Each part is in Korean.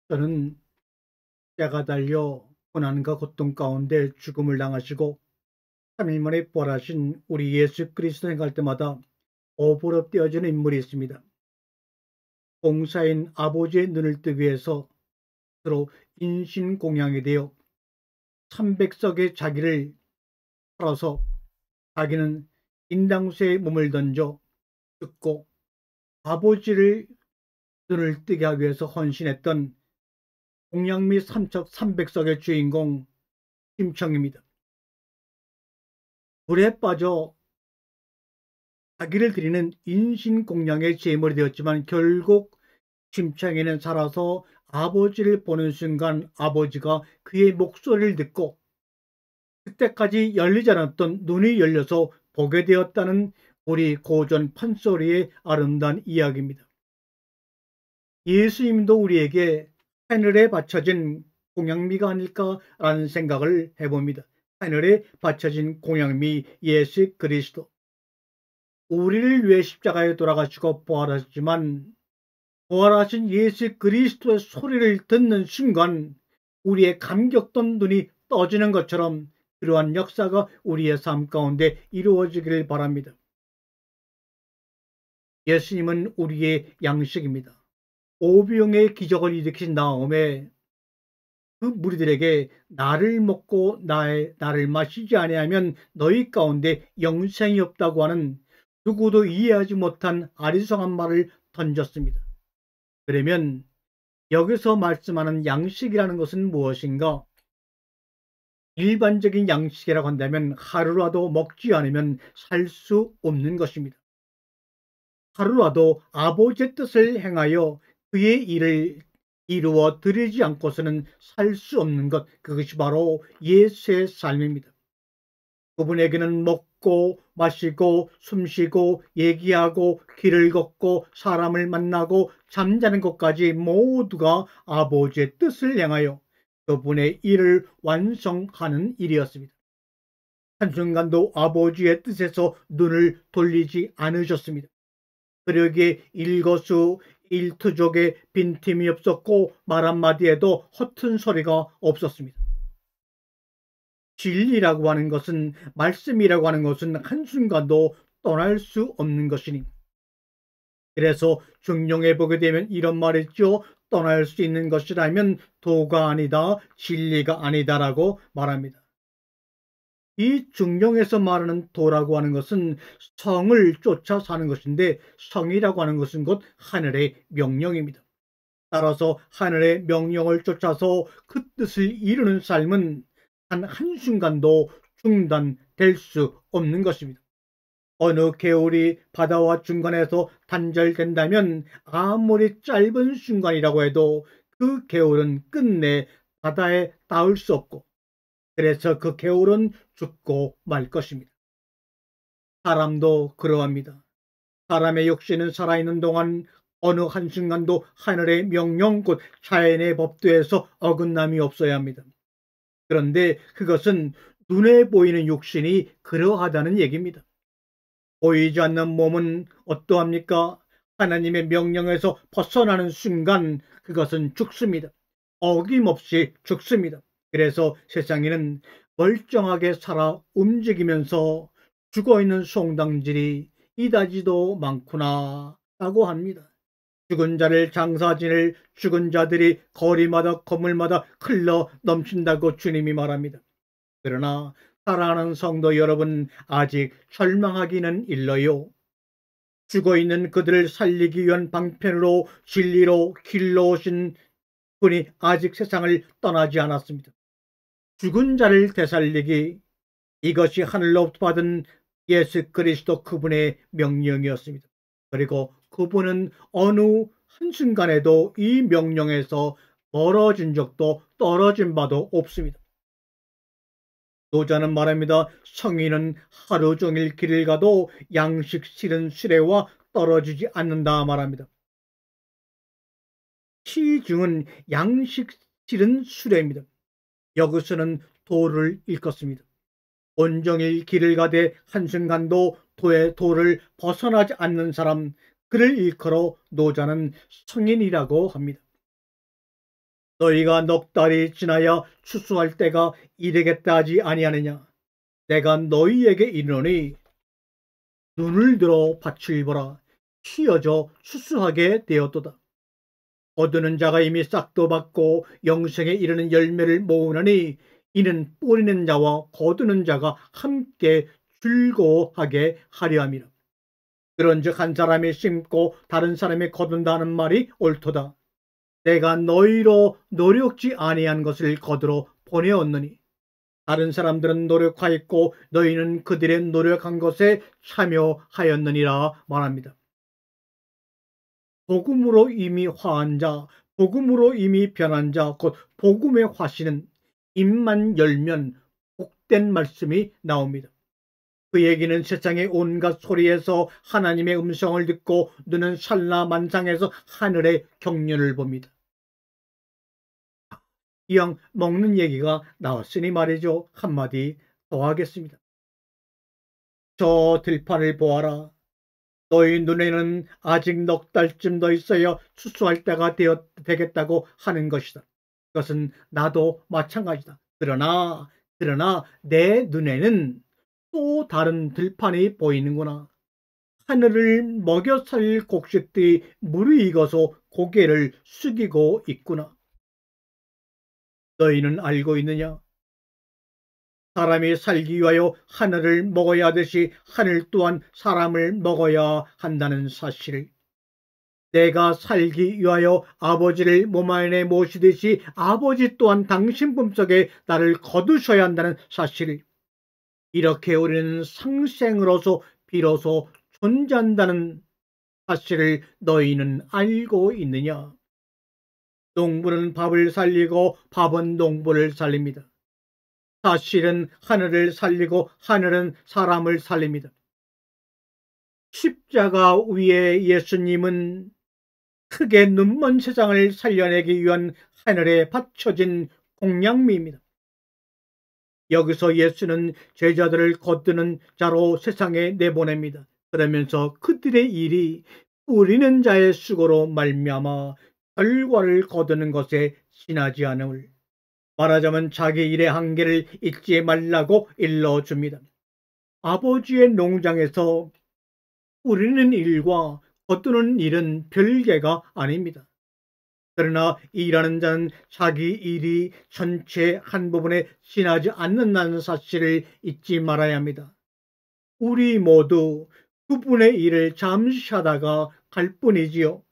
저는 때가 달려 고난과 고통 가운데 죽음을 당하시고 3일 만에 부활하신 우리 예수 그리스도 생각할 때마다 오버럽되어지는 인물이 있습니다. 공사인 아버지의 눈을 뜨기 위해서 서로 인신공양이 되어 300석의 자기를 팔아서 자기는 인당수에 몸을 던져 죽고 아버지를 눈을 뜨게 하기 위해서 헌신했던 공양미 삼척 300석의 주인공 심청입니다. 불에 빠져 자기를 드리는 인신공양의 제물이 되었지만 결국 심청이는 살아서 아버지를 보는 순간 아버지가 그의 목소리를 듣고 그때까지 열리지 않았던 눈이 열려서 보게 되었다는 우리 고전 판소리의 아름다운 이야기입니다. 예수님도 우리에게 하늘에 바쳐진 공양미가 아닐까라는 생각을 해봅니다. 하늘에 바쳐진 공양미 예수 그리스도. 우리를 위해 십자가에 돌아가시고 부활하셨지만 부활하신 예수 그리스도의 소리를 듣는 순간 우리의 감격던 눈이 떠지는 것처럼 그러한 역사가 우리의 삶 가운데 이루어지기를 바랍니다. 예수님은 우리의 양식입니다. 오병의 기적을 일으킨 다음에 그 무리들에게 나를 먹고 나를 마시지 아니하면 너희 가운데 영생이 없다고 하는 누구도 이해하지 못한 아리송한 말을 던졌습니다. 그러면 여기서 말씀하는 양식이라는 것은 무엇인가? 일반적인 양식이라고 한다면 하루라도 먹지 않으면 살 수 없는 것입니다. 하루라도 아버지의 뜻을 행하여 그의 일을 이루어 드리지 않고서는 살 수 없는 것, 그것이 바로 예수의 삶입니다. 그분에게는 먹고 마시고 숨쉬고 얘기하고 길을 걷고 사람을 만나고 잠자는 것까지 모두가 아버지의 뜻을 행하여 그분의 일을 완성하는 일이었습니다. 한순간도 아버지의 뜻에서 눈을 돌리지 않으셨습니다. 그러기에 일거수 일투족의 빈틈이 없었고 말 한마디에도 허튼 소리가 없었습니다. 진리라고 하는 것은, 말씀이라고 하는 것은 한순간도 떠날 수 없는 것이니, 그래서 중용해 보게 되면 이런 말이 있죠. 떠날 수 있는 것이라면 도가 아니다, 진리가 아니다라고 말합니다. 이 중용에서 말하는 도라고 하는 것은 성을 쫓아 사는 것인데, 성이라고 하는 것은 곧 하늘의 명령입니다. 따라서 하늘의 명령을 쫓아서 그 뜻을 이루는 삶은 단 한순간도 중단될 수 없는 것입니다. 어느 개울이 바다와 중간에서 단절된다면 아무리 짧은 순간이라고 해도 그 개울은 끝내 바다에 닿을 수 없고, 그래서 그 개울은 죽고 말 것입니다. 사람도 그러합니다. 사람의 육신은 살아있는 동안 어느 한순간도 하늘의 명령 곧 자연의 법도에서 어긋남이 없어야 합니다. 그런데 그것은 눈에 보이는 육신이 그러하다는 얘기입니다. 보이지 않는 몸은 어떠합니까? 하나님의 명령에서 벗어나는 순간 그것은 죽습니다. 어김없이 죽습니다. 그래서 세상에는 멀쩡하게 살아 움직이면서 죽어있는 송당질이 이다지도 많구나 라고 합니다. 죽은 자를 장사 지낼 죽은 자들이 거리마다 건물마다 흘러 넘친다고 주님이 말합니다. 그러나 사랑하는 성도 여러분, 아직 절망하기는 일러요. 죽어있는 그들을 살리기 위한 방편으로 진리로 길로 오신 분이 아직 세상을 떠나지 않았습니다. 죽은 자를 되살리기, 이것이 하늘로부터 받은 예수 그리스도 그분의 명령이었습니다. 그리고 그분은 어느 한순간에도 이 명령에서 멀어진 적도 떨어진 바도 없습니다. 노자는 말합니다. 성인은 하루 종일 길을 가도 양식 실은 수레와 떨어지지 않는다 말합니다. 시중은 양식 실은 수레입니다. 여기서는 도를 일컫습니다. 온종일 길을 가되 한순간도 도를 벗어나지 않는 사람, 그를 일컬어 노자는 성인이라고 합니다. 너희가 넉 달이 지나야 추수할 때가 이르겠다 하지 아니하느냐. 내가 너희에게 이르노니 눈을 들어 밭을 보라. 휘어져 추수하게 되었도다. 거두는 자가 이미 싹도 받고 영생에 이르는 열매를 모으느니 이는 뿌리는 자와 거두는 자가 함께 즐거워하게 하려 함이라. 그런즉 한 사람이 심고 다른 사람이 거둔다는 말이 옳도다. 내가 너희로 노력지 아니한 것을 거두러 보내었느니 다른 사람들은 노력하였고 너희는 그들의 노력한 것에 참여하였느니라 말합니다. 복음으로 이미 화한 자, 복음으로 이미 변한 자, 곧 복음의 화신은 입만 열면 복된 말씀이 나옵니다. 그 얘기는 세상의 온갖 소리에서 하나님의 음성을 듣고 눈은 산라만상에서 하늘의 경륜을 봅니다. 이왕 먹는 얘기가 나왔으니 말이죠. 한마디 더 하겠습니다. 저 들판을 보아라. 너희 눈에는 아직 넉 달쯤 더 있어야 추수할 때가 되겠다고 하는 것이다. 그것은 나도 마찬가지다. 그러나 내 눈에는 또 다른 들판이 보이는구나. 하늘을 먹여 살 곡식들이 무르익어서 고개를 숙이고 있구나. 너희는 알고 있느냐? 사람이 살기 위하여 하늘을 먹어야 하듯이 하늘 또한 사람을 먹어야 한다는 사실을, 내가 살기 위하여 아버지를 몸 안에 모시듯이 아버지 또한 당신 품속에 나를 거두셔야 한다는 사실을, 이렇게 우리는 상생으로서 비로소 존재한다는 사실을 너희는 알고 있느냐? 농부는 밥을 살리고 밥은 농부를 살립니다. 사실은 하늘을 살리고 하늘은 사람을 살립니다. 십자가 위에 예수님은 크게 눈먼 세상을 살려내기 위한 하늘에 바쳐진 공양미입니다. 여기서 예수는 제자들을 거두는 자로 세상에 내보냅니다. 그러면서 그들의 일이 뿌리는 자의 수고로 말미암아 결과를 거두는 것에 지나지 않음을, 말하자면 자기 일의 한계를 잊지 말라고 일러줍니다. 아버지의 농장에서 뿌리는 일과 거두는 일은 별개가 아닙니다. 그러나 일하는 자는 자기 일이 전체 한 부분에 지나지 않는다는 사실을 잊지 말아야 합니다. 우리 모두 그분의 일을 잠시 하다가 갈 뿐이지요.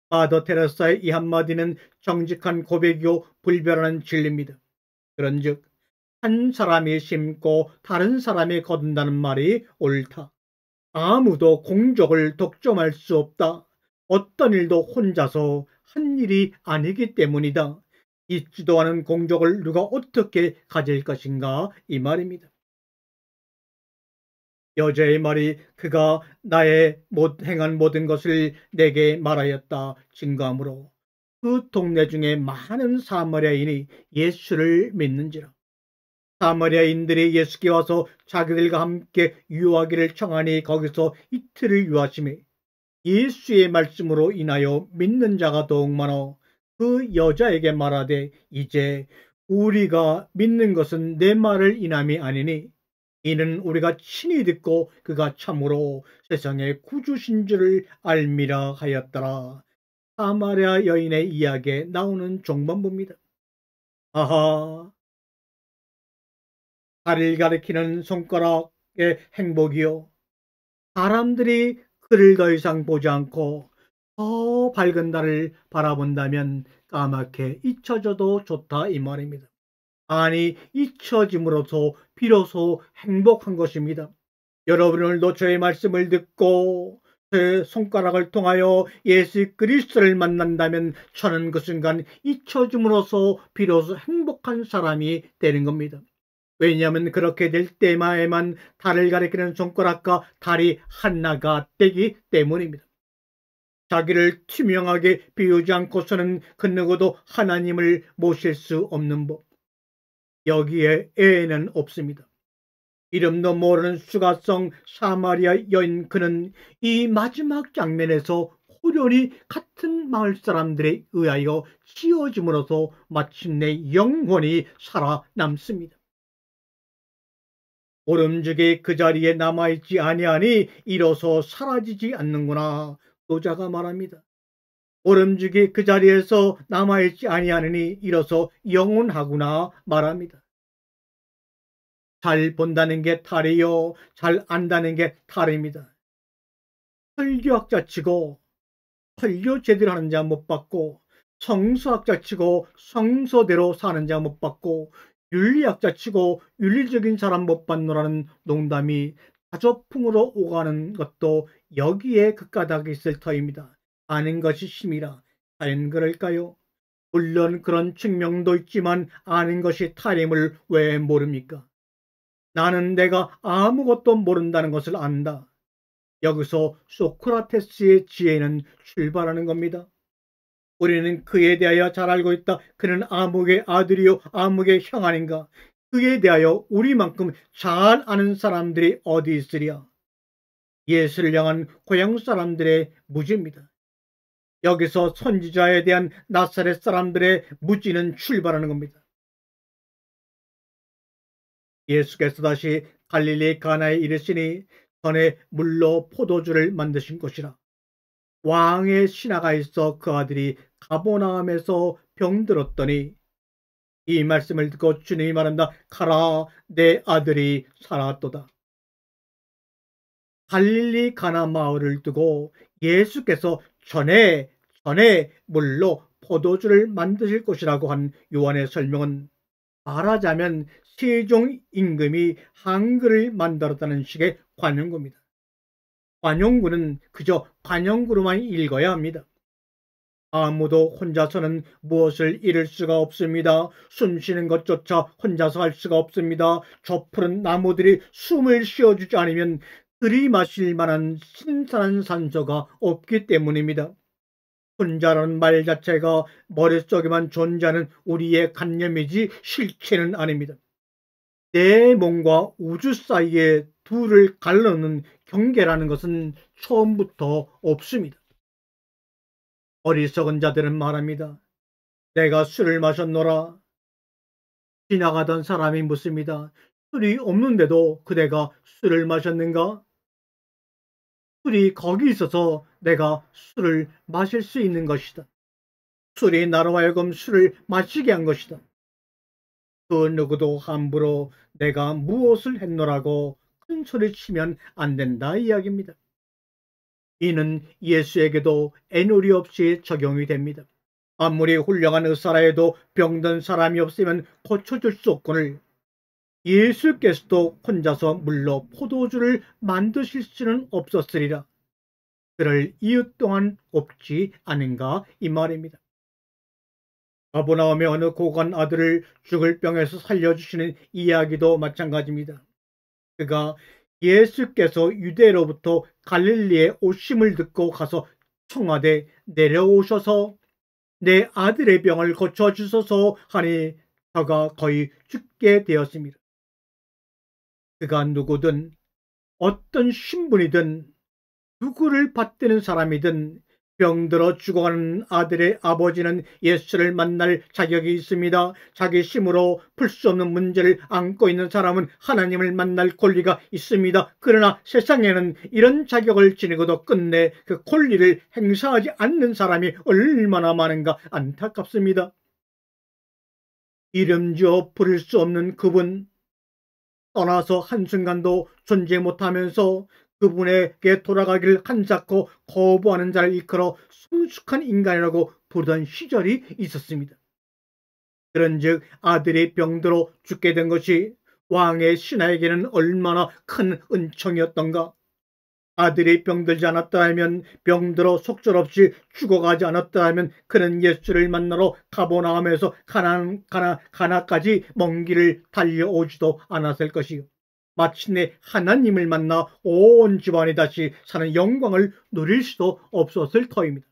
마더 테레사의 이 한마디는 정직한 고백이요 불변하는 진리입니다. 그런즉 한 사람이 심고 다른 사람이 거둔다는 말이 옳다. 아무도 공적을 독점할 수 없다. 어떤 일도 혼자서 한 일이 아니기 때문이다. 있지도 않은 공적을 누가 어떻게 가질 것인가, 이 말입니다. 여자의 말이 그가 나의 행한 모든 것을 내게 말하였다 증거하므로 그 동네 중에 많은 사마리아인이 예수를 믿는지라. 사마리아인들이 예수께 와서 자기들과 함께 유하기를 청하니 거기서 이틀을 유하심에 예수의 말씀으로 인하여 믿는 자가 더욱 많아 그 여자에게 말하되 이제 우리가 믿는 것은 내 말을 인함이 아니니 이는 우리가 친히 듣고 그가 참으로 세상의 구주신 줄을 알미라 하였더라. 사마리아 여인의 이야기에 나오는 종반부입니다. 아하, 달을 가리키는 손가락의 행복이요, 사람들이 그를 더 이상 보지 않고 더 밝은 달을 바라본다면 까맣게 잊혀져도 좋다, 이 말입니다. 아니, 잊혀짐으로써 비로소 행복한 것입니다. 여러분 오늘도 저의 말씀을 듣고 제 손가락을 통하여 예수 그리스도를 만난다면 저는 그 순간 잊혀짐으로써 비로소 행복한 사람이 되는 겁니다. 왜냐하면 그렇게 될 때만에만 달을 가리키는 손가락과 달이 하나가 되기 때문입니다. 자기를 투명하게 비우지 않고서는 그 누구도 하나님을 모실 수 없는 법, 여기에 애는 없습니다. 이름도 모르는 수가성 사마리아 여인, 그는 이 마지막 장면에서 호련히 같은 마을 사람들에 의하여 지어짐으로써 마침내 영원히 살아남습니다. 오름죽이 그 자리에 남아있지 아니하니 이로써 사라지지 않는구나. 노자가 말합니다. 오름죽이 그 자리에서 남아있지 아니하니 이로써 영원하구나 말합니다. 잘 본다는 게 탈이요, 잘 안다는 게 탈입니다. 설교학자 치고 설교 제대로 하는 자 못 받고, 성서학자 치고 성서대로 사는 자 못 받고, 윤리학자 치고 윤리적인 사람 못 받노라는 농담이 가조풍으로 오가는 것도 여기에 그 까닭이 있을 터입니다. 아는 것이 심이라. 과연 그럴까요? 물론 그런 측면도 있지만 아는 것이 탈임을 왜 모릅니까? 나는 내가 아무것도 모른다는 것을 안다. 여기서 소크라테스의 지혜는 출발하는 겁니다. 우리는 그에 대하여 잘 알고 있다. 그는 아묵의 아들이요 아묵의 형 아닌가. 그에 대하여 우리만큼 잘 아는 사람들이 어디 있으랴. 예수를 향한 고향 사람들의 무지입니다. 여기서 선지자에 대한 나사렛 사람들의 무지는 출발하는 겁니다. 예수께서 다시 갈릴리 가나에 이르시니 전에 물로 포도주를 만드신 곳이라. 왕의 신하가 있어 그 아들이 가버나움에서 병들었더니 이 말씀을 듣고 주님이 말한다. 가라, 내 아들이 살았도다. 갈릴리 가나 마을을 두고 예수께서 전에 물로 포도주를 만드실 것이라고 한 요한의 설명은 말하자면 세종 임금이 한글을 만들었다는 식의 관용구입니다. 관용구는 그저 관용구로만 읽어야 합니다. 아무도 혼자서는 무엇을 이룰 수가 없습니다. 숨 쉬는 것조차 혼자서 할 수가 없습니다. 저 푸른 나무들이 숨을 쉬어주지 않으면 들이마실 만한 신선한 산소가 없기 때문입니다. 혼자라는 말 자체가 머릿속에만 존재하는 우리의 관념이지 실체는 아닙니다. 내 몸과 우주 사이에 둘을 갈라놓는 경계라는 것은 처음부터 없습니다. 어리석은 자들은 말합니다. 내가 술을 마셨노라. 지나가던 사람이 묻습니다. 술이 없는데도 그대가 술을 마셨는가? 술이 거기 있어서 내가 술을 마실 수 있는 것이다. 술이 나로 하여금 술을 마시게 한 것이다. 그 누구도 함부로 내가 무엇을 했노라고 큰 소리 치면 안 된다 이야기입니다. 이는 예수에게도 애누리 없이 적용이 됩니다. 아무리 훌륭한 의사라 해도 병든 사람이 없으면 고쳐줄 수 없거늘 예수께서도 혼자서 물로 포도주를 만드실 수는 없었으리라. 그럴 이유 또한 없지 않은가 이 말입니다. 가버나움의 어느 고관 아들을 죽을 병에서 살려주시는 이야기도 마찬가지입니다. 그가 예수께서 유대로부터 갈릴리에 오심을 듣고 가서 청하되 내려오셔서 내 아들의 병을 고쳐주소서 하니 저가 거의 죽게 되었습니다. 그가 누구든 어떤 신분이든 누구를 받드는 사람이든 병들어 죽어가는 아들의 아버지는 예수를 만날 자격이 있습니다. 자기 힘으로 풀 수 없는 문제를 안고 있는 사람은 하나님을 만날 권리가 있습니다. 그러나 세상에는 이런 자격을 지니고도 끝내 그 권리를 행사하지 않는 사람이 얼마나 많은가 안타깝습니다. 이름 지어 부를 수 없는 그분, 떠나서 한순간도 존재 못하면서 그분에게 돌아가기를 한사코 거부하는 자를 일컬어 성숙한 인간이라고 부르던 시절이 있었습니다. 그런즉 아들이 병들어 죽게 된 것이 왕의 신하에게는 얼마나 큰 은총이었던가. 아들이 병들지 않았더라면, 병들어 속절없이 죽어가지 않았더라면 그는 예수를 만나러 가버나움에서 가나까지 먼 길을 달려오지도 않았을 것이요. 마침내 하나님을 만나 온 집안이 다시 사는 영광을 누릴 수도 없었을 터입니다.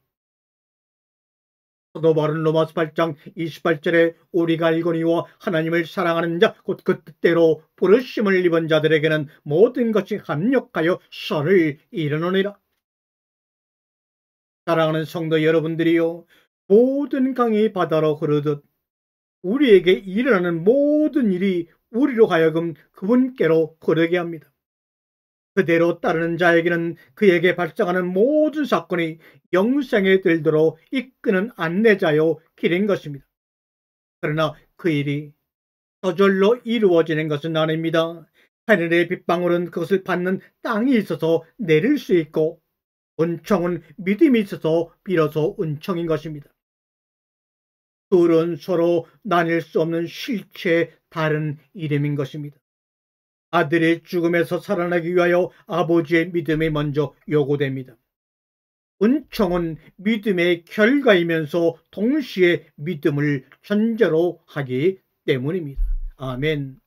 사도 바울은 로마서 8장 28절에 우리가 알거니와 하나님을 사랑하는 자 곧 그 뜻대로 부르심을 입은 자들에게는 모든 것이 합력하여 선을 이루느니라. 사랑하는 성도 여러분들이요, 모든 강이 바다로 흐르듯 우리에게 일어나는 모든 일이 우리로 하여금 그분께로 흐르게 합니다. 그대로 따르는 자에게는 그에게 발생하는 모든 사건이 영생에 들도록 이끄는 안내자요 길인 것입니다. 그러나 그 일이 저절로 이루어지는 것은 아닙니다. 하늘의 빗방울은 그것을 받는 땅이 있어서 내릴 수 있고, 은총은 믿음이 있어서 비로소 은총인 것입니다. 둘은 서로 나뉠 수 없는 실체의 다른 이름인 것입니다. 아들의 죽음에서 살아나기 위하여 아버지의 믿음이 먼저 요구됩니다. 은총은 믿음의 결과이면서 동시에 믿음을 전제로 하기 때문입니다. 아멘.